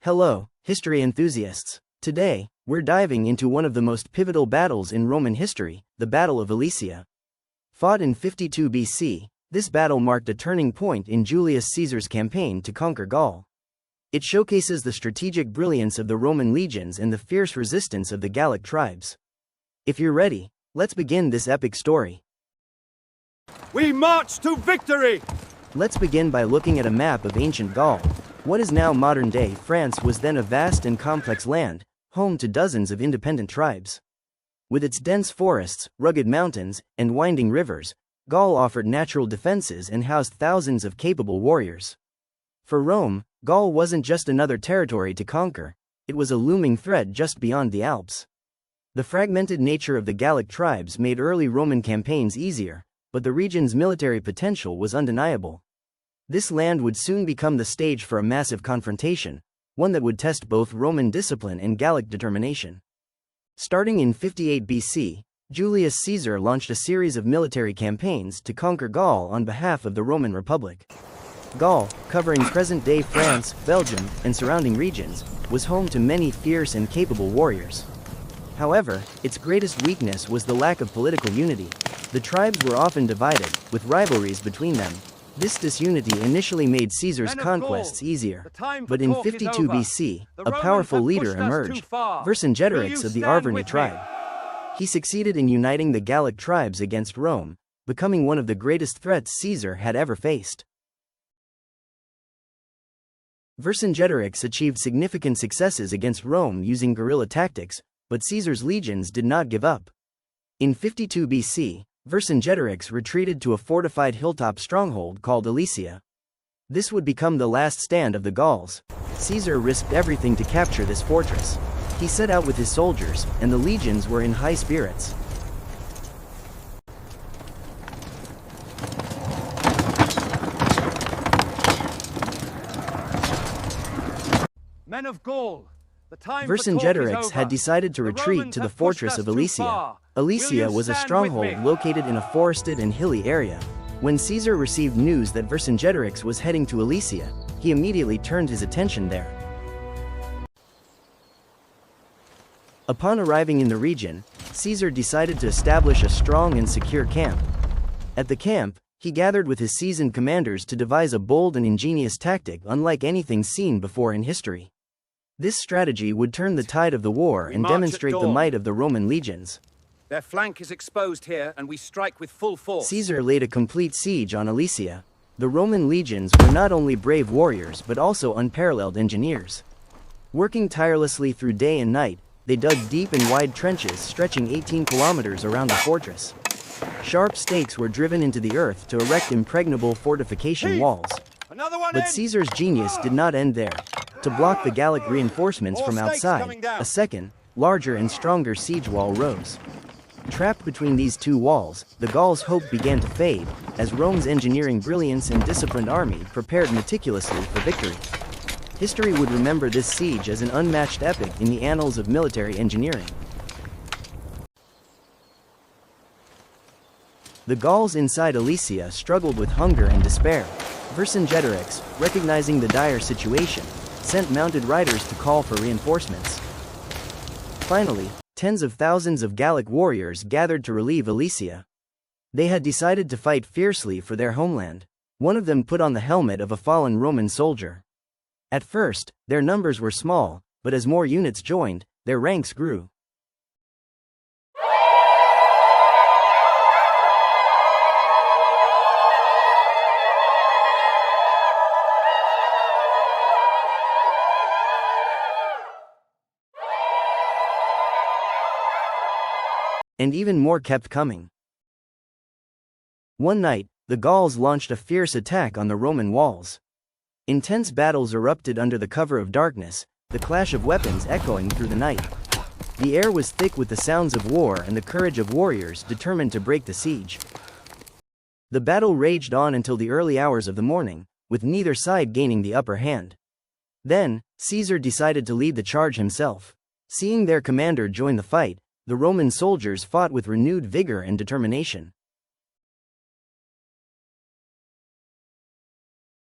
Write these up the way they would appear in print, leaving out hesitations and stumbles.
Hello, history enthusiasts. Today, we're diving into one of the most pivotal battles in Roman history, the Battle of Alesia. Fought in 52 BC, this battle marked a turning point in Julius Caesar's campaign to conquer Gaul. It showcases the strategic brilliance of the Roman legions and the fierce resistance of the Gallic tribes. If you're ready, let's begin this epic story. We march to victory! Let's begin by looking at a map of ancient Gaul. What is now modern-day France was then a vast and complex land, home to dozens of independent tribes. With its dense forests, rugged mountains, and winding rivers, Gaul offered natural defenses and housed thousands of capable warriors. For Rome, Gaul wasn't just another territory to conquer, it was a looming threat just beyond the Alps. The fragmented nature of the Gallic tribes made early Roman campaigns easier, but the region's military potential was undeniable. This land would soon become the stage for a massive confrontation, one that would test both Roman discipline and Gallic determination. Starting in 58 BC, Julius Caesar launched a series of military campaigns to conquer Gaul on behalf of the Roman Republic. Gaul, covering present-day France, Belgium, and surrounding regions, was home to many fierce and capable warriors. However, its greatest weakness was the lack of political unity. The tribes were often divided, with rivalries between them. This disunity initially made Caesar's conquests easier, but in 52 BC, a powerful leader emerged, Vercingetorix of the Arverni tribe. He succeeded in uniting the Gallic tribes against Rome, becoming one of the greatest threats Caesar had ever faced. Vercingetorix achieved significant successes against Rome using guerrilla tactics, but Caesar's legions did not give up. In 52 BC, Vercingetorix retreated to a fortified hilltop stronghold called Alesia. This would become the last stand of the Gauls. Caesar risked everything to capture this fortress. He set out with his soldiers, and the legions were in high spirits. Men of Gaul, Vercingetorix had decided to retreat to the fortress of Alesia. Alesia was a stronghold located in a forested and hilly area. When Caesar received news that Vercingetorix was heading to Alesia, he immediately turned his attention there. Upon arriving in the region, Caesar decided to establish a strong and secure camp. At the camp, he gathered with his seasoned commanders to devise a bold and ingenious tactic unlike anything seen before in history. This strategy would turn the tide of the war and demonstrate the might of the Roman legions. Their flank is exposed here, and we strike with full force. Caesar laid a complete siege on Alesia. The Roman legions were not only brave warriors but also unparalleled engineers. Working tirelessly through day and night, they dug deep and wide trenches stretching 18 kilometers around the fortress. Sharp stakes were driven into the earth to erect impregnable fortification walls. But Caesar's genius did not end there. To block the Gallic reinforcements from outside, a second, larger and stronger siege wall rose. Trapped between these two walls, the Gauls' hope began to fade, as Rome's engineering brilliance and disciplined army prepared meticulously for victory. History would remember this siege as an unmatched epic in the annals of military engineering. The Gauls inside Alesia struggled with hunger and despair. Vercingetorix, recognizing the dire situation, sent mounted riders to call for reinforcements. Finally, tens of thousands of Gallic warriors gathered to relieve Alesia. They had decided to fight fiercely for their homeland. One of them put on the helmet of a fallen Roman soldier. At first, their numbers were small, but as more units joined, their ranks grew. And even more kept coming. One night, the Gauls launched a fierce attack on the Roman walls. Intense battles erupted under the cover of darkness, the clash of weapons echoing through the night. The air was thick with the sounds of war and the courage of warriors determined to break the siege. The battle raged on until the early hours of the morning, with neither side gaining the upper hand. Then, Caesar decided to lead the charge himself. Seeing their commander join the fight, the Roman soldiers fought with renewed vigor and determination.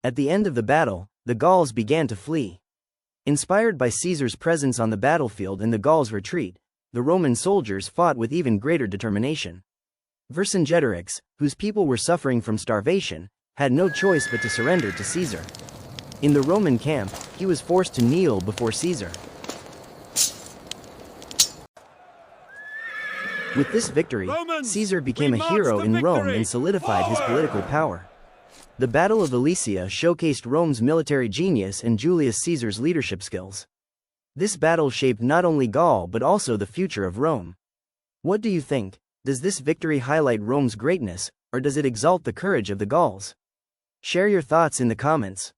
At the end of the battle, the Gauls began to flee. Inspired by Caesar's presence on the battlefield and the Gauls' retreat, the Roman soldiers fought with even greater determination. Vercingetorix, whose people were suffering from starvation, had no choice but to surrender to Caesar. In the Roman camp, he was forced to kneel before Caesar. With this victory, Caesar became a hero in Rome and solidified his political power. The Battle of Alesia showcased Rome's military genius and Julius Caesar's leadership skills. This battle shaped not only Gaul but also the future of Rome. What do you think? Does this victory highlight Rome's greatness, or does it exalt the courage of the Gauls? Share your thoughts in the comments.